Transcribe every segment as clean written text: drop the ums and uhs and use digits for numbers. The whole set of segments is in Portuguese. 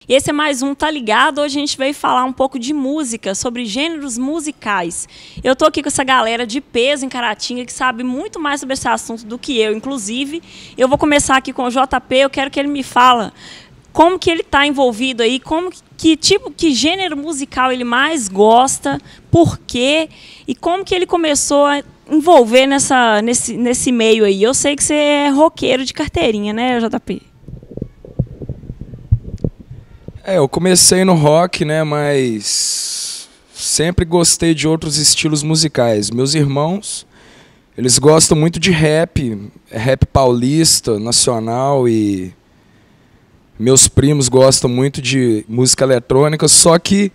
Esse é mais um Tá Ligado. Hoje a gente veio falar um pouco de música, sobre gêneros musicais. Eu estou aqui com essa galera de peso em Caratinga que sabe muito mais sobre esse assunto do que eu, inclusive. Eu vou começar aqui com o JP, eu quero que ele me fale como que ele está envolvido aí, que gênero musical ele mais gosta, por quê, e como que ele começou a envolver nesse meio aí. Eu sei que você é roqueiro de carteirinha, né, JP? Eu comecei no rock, né, mas sempre gostei de outros estilos musicais. Meus irmãos, eles gostam muito de rap paulista, nacional, e meus primos gostam muito de música eletrônica, só que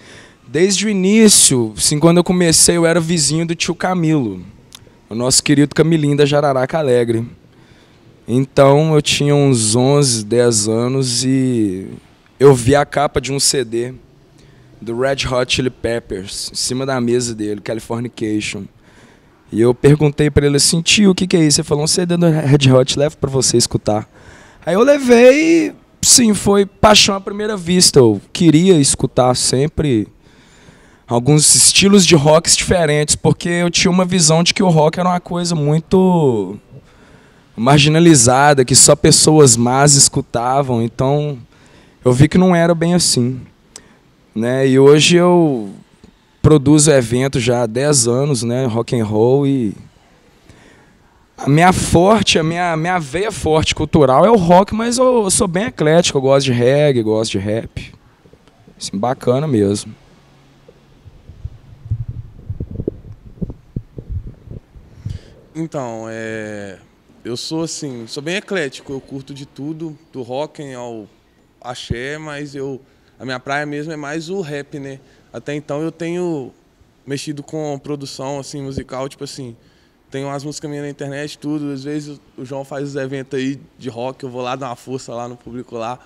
desde o início, assim, quando eu comecei, eu era vizinho do tio Camilo, o nosso querido Camilinho da Jararaca Alegre. Então eu tinha uns 11, 10 anos e eu vi a capa de um CD do Red Hot Chili Peppers em cima da mesa dele, Californication. E eu perguntei para ele assim, tio, o que é isso? Ele falou, um CD do Red Hot, leva para você escutar. Aí eu levei e, sim, foi paixão à primeira vista. Eu queria escutar sempre alguns estilos de rocks diferentes, porque eu tinha uma visão de que o rock era uma coisa muito marginalizada, que só pessoas más escutavam, então eu vi que não era bem assim, né? E hoje eu produzo eventos já há 10 anos, né, rock and roll, e a minha veia forte cultural é o rock, mas eu sou bem eclético, eu gosto de reggae, gosto de rap. Assim, bacana mesmo. Então, eu sou assim, sou bem eclético, eu curto de tudo, do rock ao axé, mas a minha praia mesmo é mais o rap, né? Até então eu tenho mexido com produção assim, musical, tipo assim, tenho umas músicas minhas na internet, tudo. Às vezes o João faz os eventos aí de rock, eu vou lá dar uma força lá no público lá.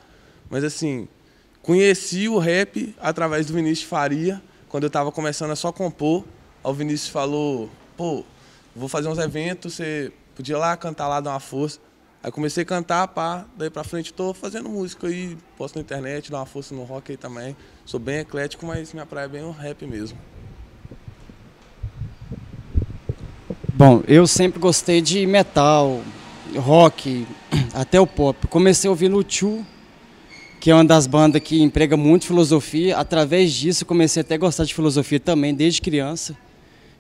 Mas assim, conheci o rap através do Vinícius Faria, quando eu estava começando a só compor. Aí o Vinícius falou, pô, vou fazer uns eventos, você podia ir lá cantar lá, dar uma força. Aí comecei a cantar, pá, daí pra frente tô fazendo música aí, posto na internet, dou uma força no rock aí também. Sou bem eclético, mas minha praia é bem o rap mesmo. Bom, eu sempre gostei de metal, rock, até o pop. Comecei ouvindo o U2, que é uma das bandas que emprega muito filosofia. Através disso, comecei até a gostar de filosofia também, desde criança.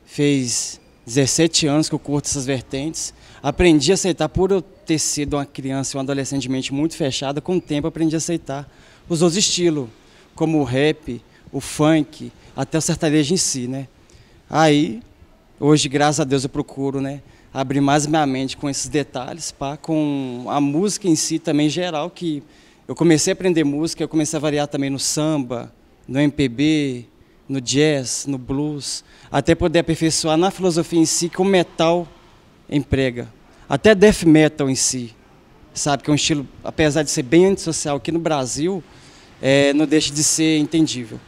Fez 17 anos que eu curto essas vertentes. Aprendi a aceitar, por eu ter sido uma criança e um adolescente de mente muito fechada, com o tempo aprendi a aceitar os outros estilos, como o rap, o funk, até o sertanejo em si, né? Aí, hoje, graças a Deus, eu procuro, né, abrir mais minha mente com esses detalhes, pá, com a música em si também geral, que eu comecei a aprender música, eu comecei a variar também no samba, no MPB, no jazz, no blues, até poder aperfeiçoar na filosofia em si que o metal emprega. Até death metal em si, sabe, que é um estilo, apesar de ser bem antissocial aqui no Brasil, não deixa de ser entendível,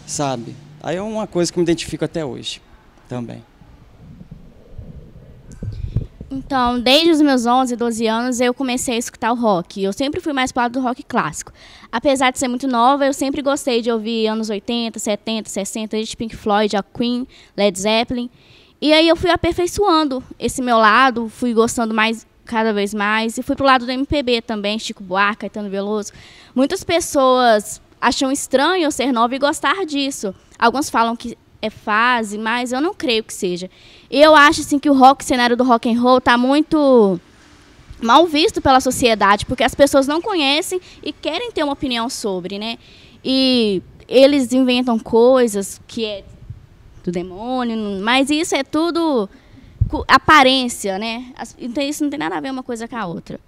sabe? Aí é uma coisa que eu me identifico até hoje também. Então, desde os meus 11, 12 anos, eu comecei a escutar o rock. Eu sempre fui mais para o lado do rock clássico. Apesar de ser muito nova, eu sempre gostei de ouvir anos 80, 70, 60, desde Pink Floyd, a Queen, Led Zeppelin. E aí eu fui aperfeiçoando esse meu lado, fui gostando mais, cada vez mais, e fui para o lado do MPB também, Chico Buarque, Caetano Veloso. Muitas pessoas acham estranho eu ser nova e gostar disso. Alguns falam que é fase, mas eu não creio que seja. Eu acho assim, que o cenário do rock and roll está muito mal visto pela sociedade, porque as pessoas não conhecem e querem ter uma opinião sobre, né? E eles inventam coisas que é do demônio, mas isso é tudo aparência, né? Então isso não tem nada a ver uma coisa com a outra.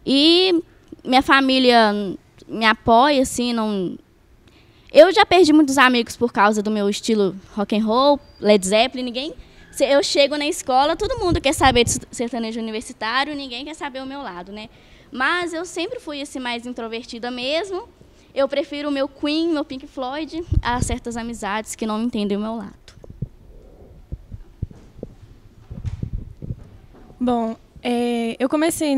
E minha família me apoia, assim, não... Eu já perdi muitos amigos por causa do meu estilo rock and roll, Led Zeppelin, eu chego na escola, todo mundo quer saber de sertanejo universitário, ninguém quer saber o meu lado, né? Mas eu sempre fui assim, mais introvertida mesmo. Eu prefiro o meu Queen, meu Pink Floyd, a certas amizades que não entendem o meu lado. Bom, eu comecei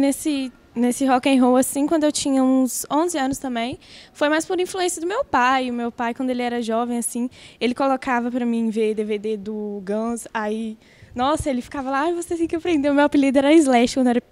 nesse rock and roll assim quando eu tinha uns 11 anos também. Foi mais por influência do meu pai. O meu pai, quando ele era jovem assim, ele colocava para mim ver DVD do Guns. Aí, nossa, ele ficava lá, você tem que aprender. O meu apelido era Slash quando eu era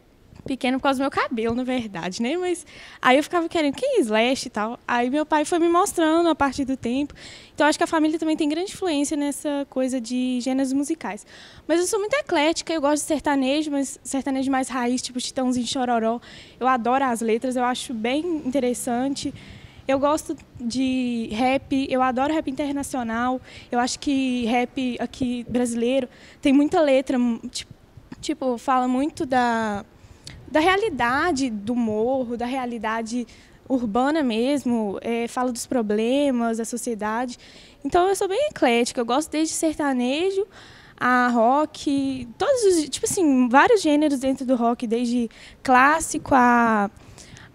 pequeno por causa do meu cabelo, na verdade, né? Mas aí eu ficava querendo, quem é Slash e tal? Aí meu pai foi me mostrando a partir do tempo. Então acho que a família também tem grande influência nessa coisa de gêneros musicais. Mas eu sou muito eclética, eu gosto de sertanejo, mas sertanejo mais raiz, tipo Chitãozinho e Chororó. Eu adoro as letras, eu acho bem interessante. Eu gosto de rap, eu adoro rap internacional. Eu acho que rap aqui brasileiro tem muita letra, tipo fala muito da realidade do morro, da realidade urbana mesmo, fala dos problemas da sociedade. Então eu sou bem eclética, eu gosto desde sertanejo a rock, todos os, tipo assim, vários gêneros dentro do rock, desde clássico a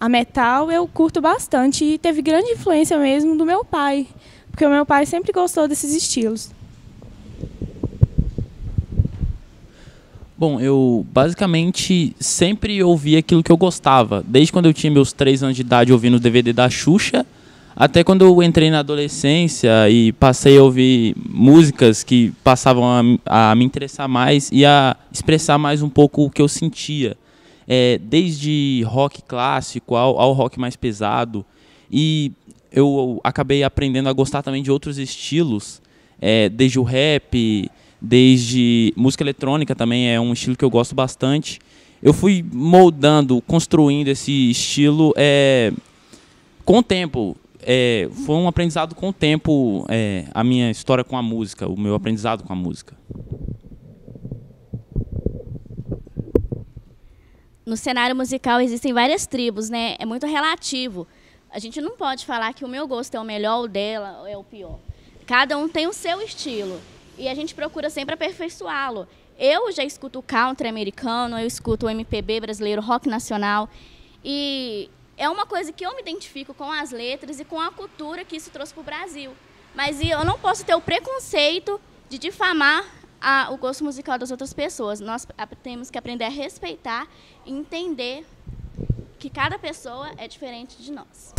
metal, eu curto bastante e teve grande influência mesmo do meu pai, porque o meu pai sempre gostou desses estilos. Bom, eu basicamente sempre ouvi aquilo que eu gostava. Desde quando eu tinha meus 3 anos de idade ouvindo o DVD da Xuxa, até quando eu entrei na adolescência e passei a ouvir músicas que passavam a me interessar mais e a expressar mais um pouco o que eu sentia. Desde rock clássico ao rock mais pesado. E eu acabei aprendendo a gostar também de outros estilos, desde o rap, desde música eletrônica também é um estilo que eu gosto bastante. Eu fui moldando, construindo esse estilo com o tempo. Foi um aprendizado com o tempo, a minha história com a música, o meu aprendizado com a música. No cenário musical existem várias tribos, né? É muito relativo. A gente não pode falar que o meu gosto é o melhor, o dela é o pior. Cada um tem o seu estilo. E a gente procura sempre aperfeiçoá-lo. Eu já escuto country americano, eu escuto o MPB brasileiro, rock nacional. E é uma coisa que eu me identifico com as letras e com a cultura que isso trouxe para o Brasil. Mas eu não posso ter o preconceito de difamar o gosto musical das outras pessoas. Nós temos que aprender a respeitar e entender que cada pessoa é diferente de nós.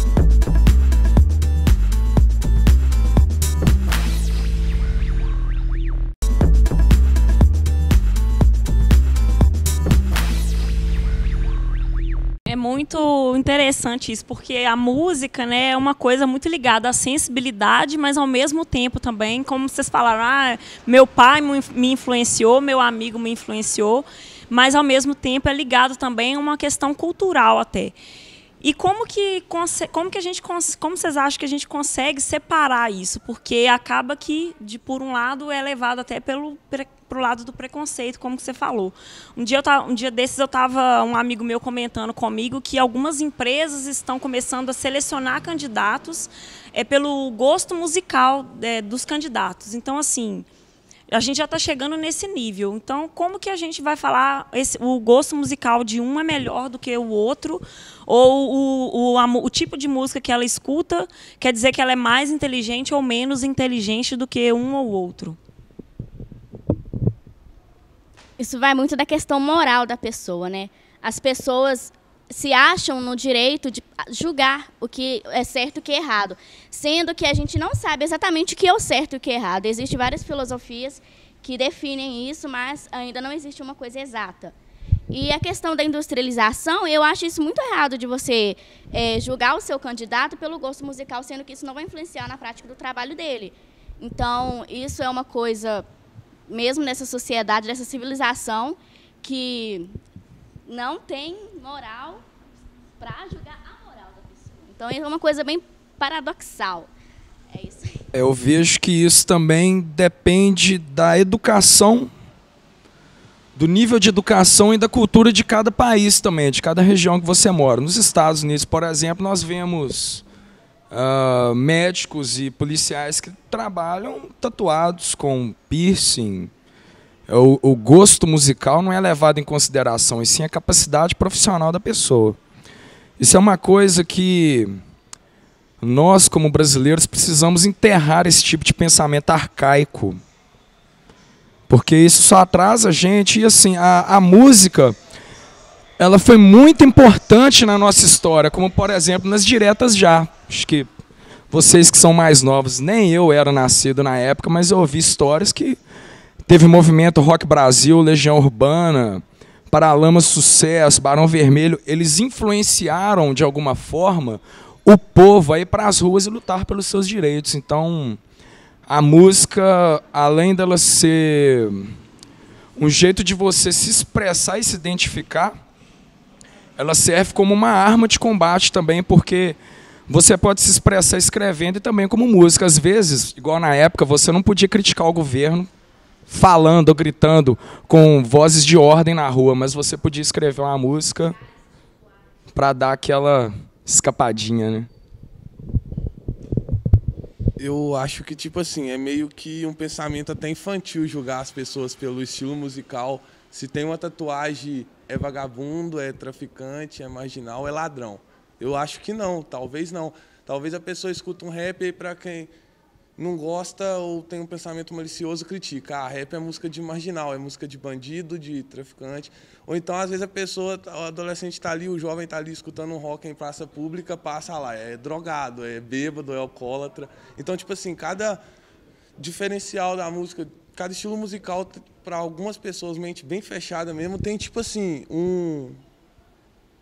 É muito interessante isso, porque a música, né, é uma coisa muito ligada à sensibilidade, mas ao mesmo tempo também, como vocês falaram, meu pai me influenciou, meu amigo me influenciou, mas ao mesmo tempo é ligado também a uma questão cultural até. E como vocês acham que a gente consegue separar isso? Porque acaba que, por um lado, é levado até pro lado do preconceito, como que você falou. Um dia desses um amigo meu comentando comigo que algumas empresas estão começando a selecionar candidatos pelo gosto musical dos candidatos. Então, assim, a gente já está chegando nesse nível. Então, como que a gente vai falar o gosto musical de um é melhor do que o outro? Ou o tipo de música que ela escuta quer dizer que ela é mais inteligente ou menos inteligente do que um ou outro? Isso vai muito da questão moral da pessoa, né? As pessoas se acham no direito de julgar o que é certo e o que é errado, sendo que a gente não sabe exatamente o que é o certo e o que é errado. Existem várias filosofias que definem isso, mas ainda não existe uma coisa exata. E a questão da industrialização, eu acho isso muito errado de você julgar o seu candidato pelo gosto musical, sendo que isso não vai influenciar na prática do trabalho dele. Então, isso é uma coisa, mesmo nessa sociedade, nessa civilização, que não tem moral para julgar a moral da pessoa. Então, é uma coisa bem paradoxal. É isso aí. Eu vejo que isso também depende da educação, do nível de educação e da cultura de cada país também, de cada região que você mora. Nos Estados Unidos, por exemplo, nós vemos médicos e policiais que trabalham tatuados com piercing. O gosto musical não é levado em consideração, e sim a capacidade profissional da pessoa. Isso é uma coisa que nós, como brasileiros, precisamos enterrar esse tipo de pensamento arcaico. Porque isso só atrasa a gente. E assim, a música, ela foi muito importante na nossa história, como, por exemplo, nas diretas já. Acho que vocês que são mais novos, nem eu era nascido na época, mas eu ouvi histórias que teve o movimento Rock Brasil, Legião Urbana, Paralamas Sucesso, Barão Vermelho. Eles influenciaram, de alguma forma, o povo a ir para as ruas e lutar pelos seus direitos. Então, a música, além dela ser um jeito de você se expressar e se identificar, ela serve como uma arma de combate também, porque você pode se expressar escrevendo e também como música. Às vezes, igual na época, você não podia criticar o governo falando ou gritando com vozes de ordem na rua, mas você podia escrever uma música para dar aquela escapadinha, né? Eu acho que, tipo assim, é meio que um pensamento até infantil julgar as pessoas pelo estilo musical. Se tem uma tatuagem, é vagabundo, é traficante, é marginal, é ladrão. Eu acho que não, talvez não. Talvez a pessoa escuta um rap e para quem não gosta ou tem um pensamento malicioso, critica. Ah, rap é música de marginal, é música de bandido, de traficante. Ou então, às vezes, a pessoa, o adolescente está ali, o jovem está ali escutando um rock em praça pública, passa lá, é drogado, é bêbado, é alcoólatra. Então, tipo assim, cada diferencial da música, cada estilo musical, para algumas pessoas, mente bem fechada mesmo, tem, tipo assim,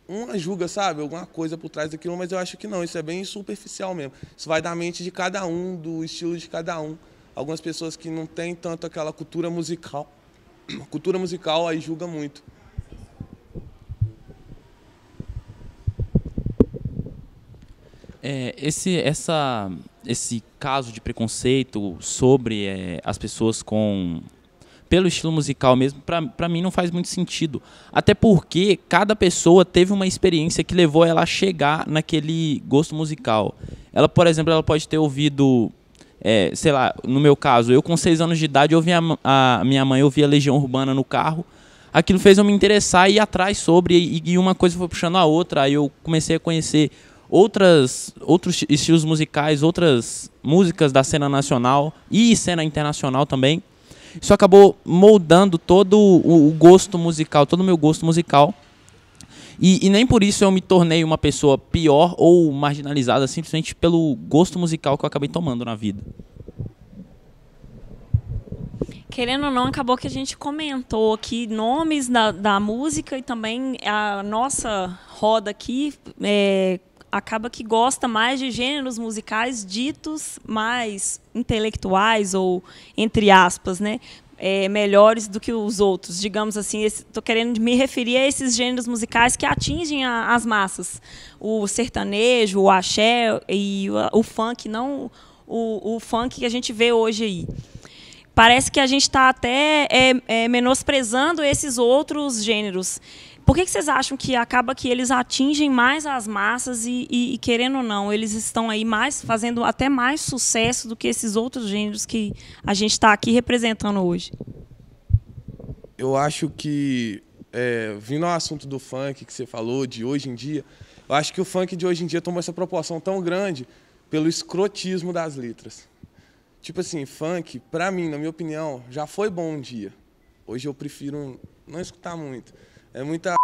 uma julga, sabe? Alguma coisa por trás daquilo, mas eu acho que não, isso é bem superficial mesmo. Isso vai da mente de cada um, do estilo de cada um. Algumas pessoas que não têm tanto aquela cultura musical aí julga muito. Esse caso de preconceito sobre as pessoas pelo estilo musical mesmo, para mim não faz muito sentido. Até porque cada pessoa teve uma experiência que levou ela a chegar naquele gosto musical. Ela, por exemplo, ela pode ter ouvido, sei lá, no meu caso, eu com 6 anos de idade, eu a minha mãe ouvia Legião Urbana no carro. Aquilo fez eu me interessar e ir atrás sobre, e uma coisa foi puxando a outra. Aí eu comecei a conhecer outros estilos musicais, outras músicas da cena nacional e cena internacional também. Isso acabou moldando todo o gosto musical, todo o meu gosto musical. E nem por isso eu me tornei uma pessoa pior ou marginalizada, simplesmente pelo gosto musical que eu acabei tomando na vida. Querendo ou não, acabou que a gente comentou aqui nomes da música e também a nossa roda aqui acaba que gosta mais de gêneros musicais ditos mais intelectuais ou, entre aspas, né, melhores do que os outros. Digamos assim, estou querendo me referir a esses gêneros musicais que atingem as massas. O sertanejo, o axé e o funk, não o funk que a gente vê hoje aí. Parece que a gente está até menosprezando esses outros gêneros. Por que vocês acham que acaba que eles atingem mais as massas e, querendo ou não, eles estão aí fazendo até mais sucesso do que esses outros gêneros que a gente está aqui representando hoje? Eu acho que, vindo ao assunto do funk que você falou, de hoje em dia, eu acho que o funk de hoje em dia tomou essa proporção tão grande pelo escrotismo das letras. Tipo assim, funk, pra mim, na minha opinião, já foi bom um dia. Hoje eu prefiro não escutar muito. É muita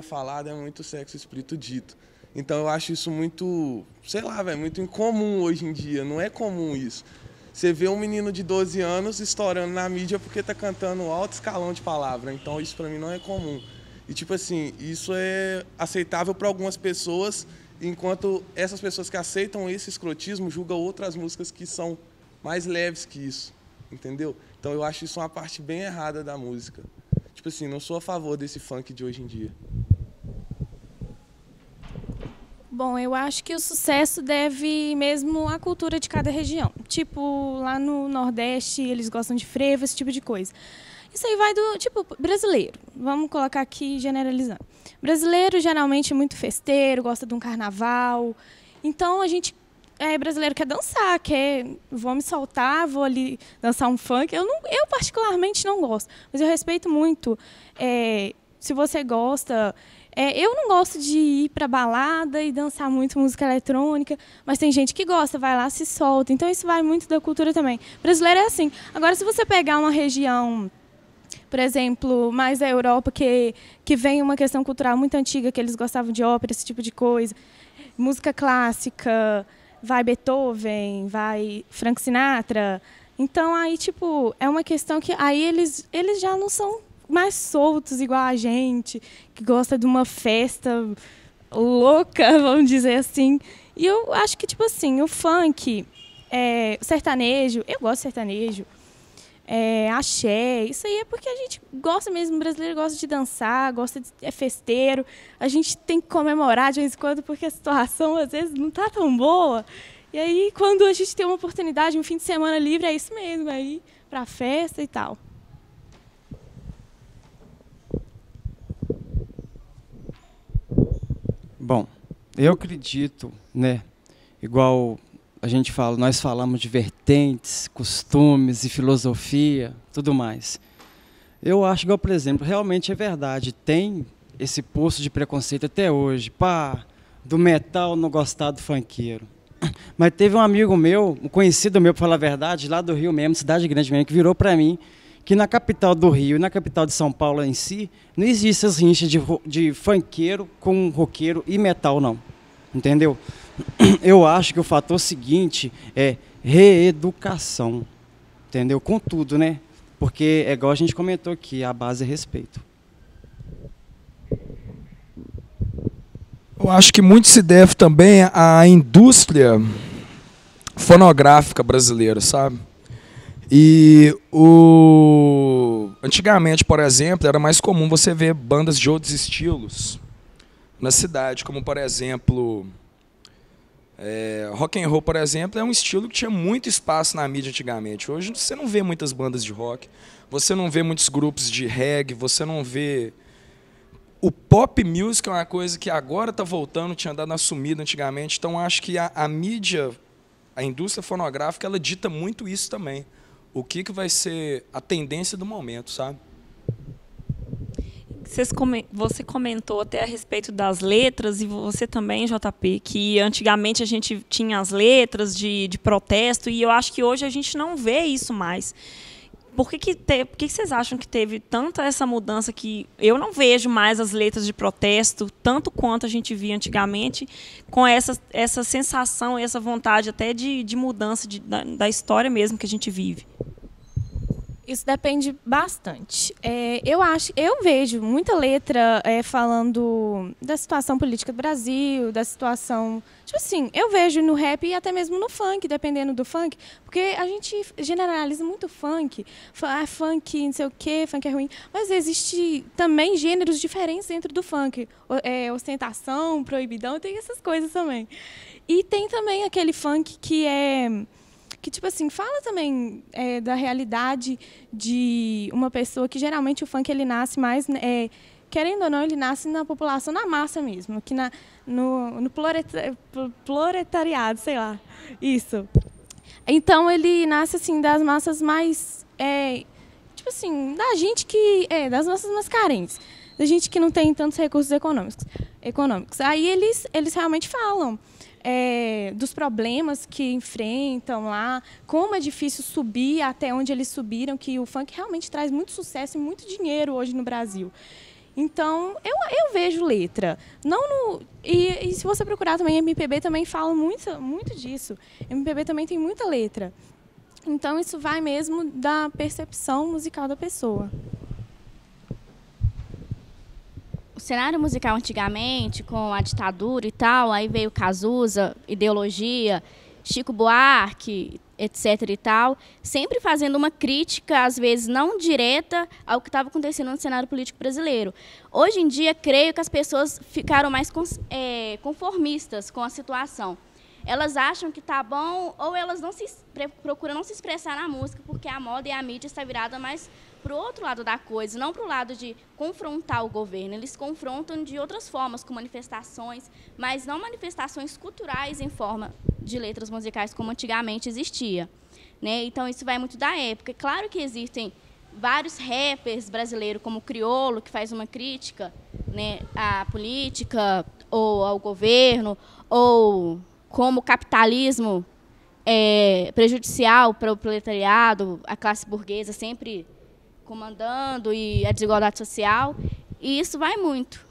falada, é muito sexo explícito dito. Então eu acho isso muito, sei lá, velho, muito incomum hoje em dia. Não é comum isso. Você vê um menino de 12 anos estourando na mídia porque tá cantando alto escalão de palavra. Então isso pra mim não é comum. E tipo assim, isso é aceitável para algumas pessoas, enquanto essas pessoas que aceitam esse escrotismo julgam outras músicas que são mais leves que isso, entendeu? Então eu acho isso uma parte bem errada da música. Tipo assim, não sou a favor desse funk de hoje em dia. Bom, eu acho que o sucesso deve mesmo à cultura de cada região. Tipo, lá no Nordeste, eles gostam de frevo, esse tipo de coisa. Isso aí vai do, tipo, brasileiro. Vamos colocar aqui generalizando. Brasileiro geralmente é muito festeiro, gosta de um carnaval. Então, a gente, brasileiro quer dançar, vou me soltar, vou ali dançar um funk. Eu particularmente não gosto, mas eu respeito muito. Se você gosta... eu não gosto de ir para balada e dançar muito música eletrônica, mas tem gente que gosta, vai lá, se solta. Então, isso vai muito da cultura também. Brasileiro é assim. Agora, se você pegar uma região, por exemplo, mais da Europa, que vem uma questão cultural muito antiga, que eles gostavam de ópera, esse tipo de coisa. Música clássica, vai Beethoven, vai Frank Sinatra. Então, aí, tipo, é uma questão que aí eles já não são mais soltos igual a gente, que gosta de uma festa louca, vamos dizer assim. E eu acho que, tipo assim, o funk, o sertanejo, eu gosto de sertanejo, axé, isso aí é porque a gente gosta mesmo, o brasileiro gosta de dançar, é festeiro, a gente tem que comemorar de vez em quando porque a situação às vezes não tá tão boa. E aí, quando a gente tem uma oportunidade, um fim de semana livre, é isso mesmo, é ir pra festa e tal. Bom, eu acredito, né, igual a gente fala, nós falamos de vertentes, costumes e filosofia, tudo mais. Eu acho, igual, por exemplo, realmente é verdade, tem esse poço de preconceito até hoje, do metal não gostar do funkeiro. Mas teve um amigo meu, um conhecido meu, para falar a verdade, lá do Rio mesmo, cidade grande mesmo, que virou para mim que na capital do Rio e na capital de São Paulo em si, não existe essas rinchas de funkeiro com roqueiro e metal, não. Entendeu? Eu acho que o fator seguinte é reeducação. Entendeu? Com tudo, né? Porque, é igual a gente comentou aqui, a base é respeito. Eu acho que muito se deve também à indústria fonográfica brasileira, sabe? E antigamente, por exemplo, era mais comum você ver bandas de outros estilos na cidade, como, por exemplo, rock and roll, por exemplo, é um estilo que tinha muito espaço na mídia antigamente. Hoje você não vê muitas bandas de rock, você não vê muitos grupos de reggae, você não vê... O pop music é uma coisa que agora está voltando, tinha dado uma sumida antigamente, então acho que a mídia, a indústria fonográfica, ela dita muito isso também. O que vai ser a tendência do momento, sabe? Você comentou até a respeito das letras, e você também, JP, que antigamente a gente tinha as letras de protesto, e eu acho que hoje a gente não vê isso mais. Por que vocês acham que teve tanta essa mudança que eu não vejo mais as letras de protesto, tanto quanto a gente via antigamente, com essa sensação, essa vontade até de mudança da história mesmo que a gente vive? Isso depende bastante. Eu vejo muita letra falando da situação política do Brasil, da situação... Tipo assim, eu vejo no rap e até mesmo no funk, dependendo do funk, porque a gente generaliza muito funk. Funk não sei o quê, funk é ruim. Mas existe também gêneros diferentes dentro do funk. Ostentação, proibidão, tem essas coisas também. E tem também aquele funk que, tipo assim, fala também da realidade de uma pessoa que, geralmente, o funk ele nasce mais... querendo ou não, ele nasce na população, na massa mesmo, aqui no proletariado, sei lá, isso. Então, ele nasce, assim, das massas mais... tipo assim, da gente que... das massas mais carentes, da gente que não tem tantos recursos econômicos. Aí, eles realmente falam... dos problemas que enfrentam lá, como é difícil subir até onde eles subiram, que o funk realmente traz muito sucesso e muito dinheiro hoje no Brasil. Então, eu vejo letra. E se você procurar também, MPB também fala muito disso. MPB também tem muita letra. Então, isso vai mesmo da percepção musical da pessoa. O cenário musical antigamente, com a ditadura e tal, aí veio Cazuza, Ideologia, Chico Buarque, etc. e tal, sempre fazendo uma crítica, às vezes não direta, ao que estava acontecendo no cenário político brasileiro. Hoje em dia, creio que as pessoas ficaram mais conformistas com a situação. Elas acham que está bom, ou elas procuram não se expressar na música, porque a moda e a mídia está virada mais para o outro lado da coisa, não para o lado de confrontar o governo. Eles confrontam de outras formas, com manifestações, mas não manifestações culturais em forma de letras musicais, como antigamente existia, né? Então, isso vai muito da época. Claro que existem vários rappers brasileiros, como o Criolo, que faz uma crítica, né, à política, ou ao governo, ou como o capitalismo é prejudicial para o proletariado, a classe burguesa sempre comandando e a desigualdade social. E isso vai muito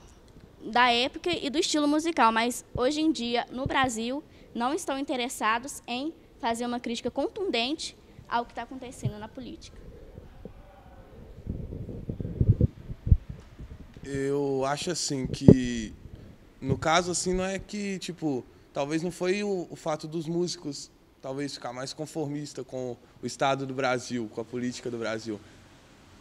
da época e do estilo musical, mas hoje em dia, no Brasil, não estão interessados em fazer uma crítica contundente ao que está acontecendo na política. Eu acho assim que, no caso assim, não é que, tipo, talvez não foi o fato dos músicos talvez ficar mais conformista com o Estado do Brasil, com a política do Brasil.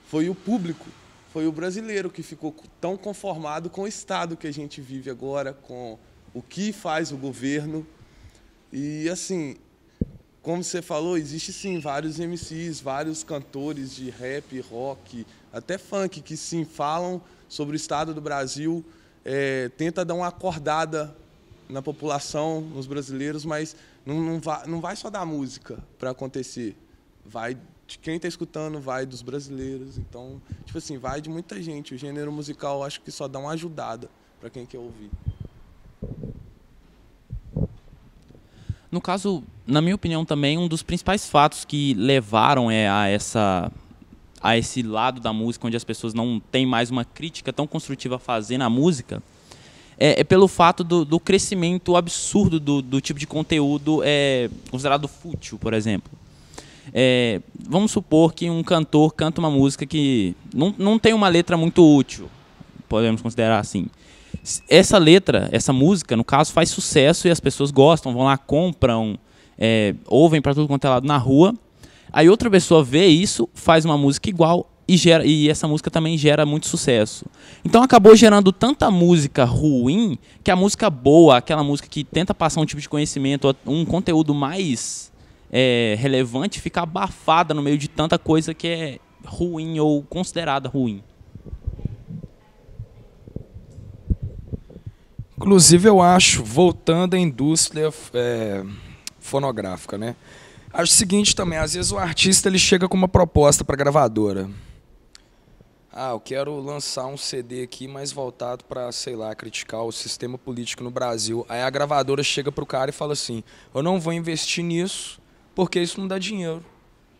Foi o público, foi o brasileiro que ficou tão conformado com o Estado que a gente vive agora, com o que faz o governo. E, assim, como você falou, existe sim vários MCs, vários cantores de rap, rock, até funk, que sim falam sobre o Estado do Brasil, tenta dar uma acordada na população, nos brasileiros, mas não vai só da música para acontecer. Vai de quem está escutando, vai dos brasileiros. Então, tipo assim, vai de muita gente. O gênero musical, acho que só dá uma ajudada para quem quer ouvir. No caso, na minha opinião também, um dos principais fatos que levaram a esse lado da música, onde as pessoas não têm mais uma crítica tão construtiva a fazer na música, é pelo fato do crescimento absurdo do tipo de conteúdo considerado fútil, por exemplo. Vamos supor que um cantor canta uma música que não tem uma letra muito útil, podemos considerar assim. Essa letra, essa música, no caso, faz sucesso e as pessoas gostam, vão lá, compram, ouvem para tudo quanto é lado na rua. Aí outra pessoa vê isso, faz uma música igual e essa música também gera muito sucesso. Então acabou gerando tanta música ruim que a música boa, aquela música que tenta passar um tipo de conhecimento, um conteúdo mais relevante, fica abafada no meio de tanta coisa que é ruim ou considerada ruim. Inclusive, eu acho, voltando à indústria fonográfica, né? Acho o seguinte também, às vezes o artista ele chega com uma proposta para a gravadora. Eu quero lançar um CD aqui mais voltado para, sei lá, criticar o sistema político no Brasil. Aí a gravadora chega para o cara e fala assim, eu não vou investir nisso porque isso não dá dinheiro.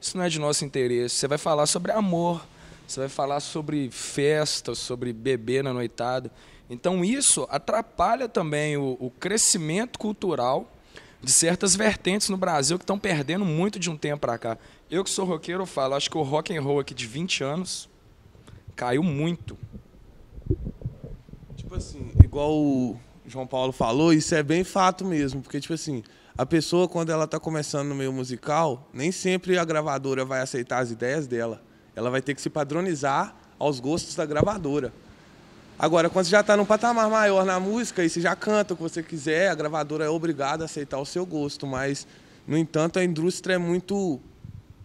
Isso não é de nosso interesse. Você vai falar sobre amor, você vai falar sobre festa, sobre beber na noitada. Então isso atrapalha também o crescimento cultural de certas vertentes no Brasil que estão perdendo muito de um tempo para cá. Eu que sou roqueiro, eu falo, acho que o rock and roll aqui de 20 anos caiu muito. Tipo assim, igual o João Paulo falou, isso é bem fato mesmo, porque tipo assim, a pessoa quando ela está começando no meio musical, nem sempre a gravadora vai aceitar as ideias dela. Ela vai ter que se padronizar aos gostos da gravadora. Agora, quando você já está num patamar maior na música e você já canta o que você quiser, a gravadora é obrigada a aceitar o seu gosto, mas, no entanto, a indústria é muito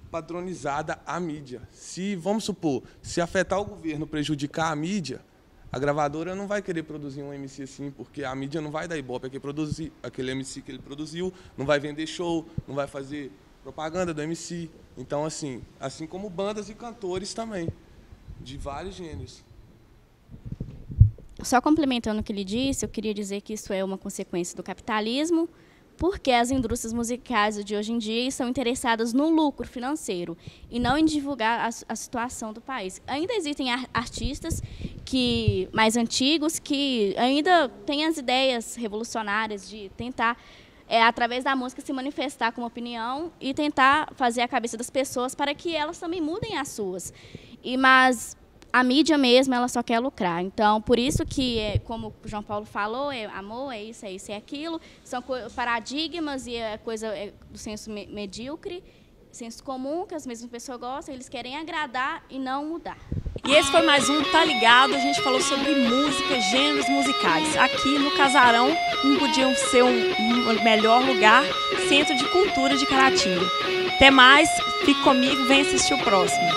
padronizada à mídia. Se, vamos supor, se afetar o governo, prejudicar a mídia, a gravadora não vai querer produzir um MC assim, porque a mídia não vai dar ibope aquele MC que ele produziu, não vai vender show, não vai fazer propaganda do MC. Então, assim como bandas e cantores também, de vários gêneros. Só complementando o que ele disse, eu queria dizer que isso é uma consequência do capitalismo, porque as indústrias musicais de hoje em dia estão interessadas no lucro financeiro e não em divulgar a situação do país. Ainda existem artistas mais antigos que ainda têm as ideias revolucionárias de tentar, através da música, se manifestar como opinião e tentar fazer a cabeça das pessoas para que elas também mudem as suas. Mas a mídia mesmo, ela só quer lucrar. Então, por isso que, como o João Paulo falou, amor, é isso, é aquilo. São paradigmas e a coisa do senso medíocre, senso comum, que as mesmas pessoas gostam, eles querem agradar e não mudar. E esse foi mais um Tá Ligado. A gente falou sobre música, gêneros musicais. Aqui no Casarão, não podia ser um melhor lugar, Centro de Cultura de Caratinga. Até mais, fique comigo, vem assistir o próximo.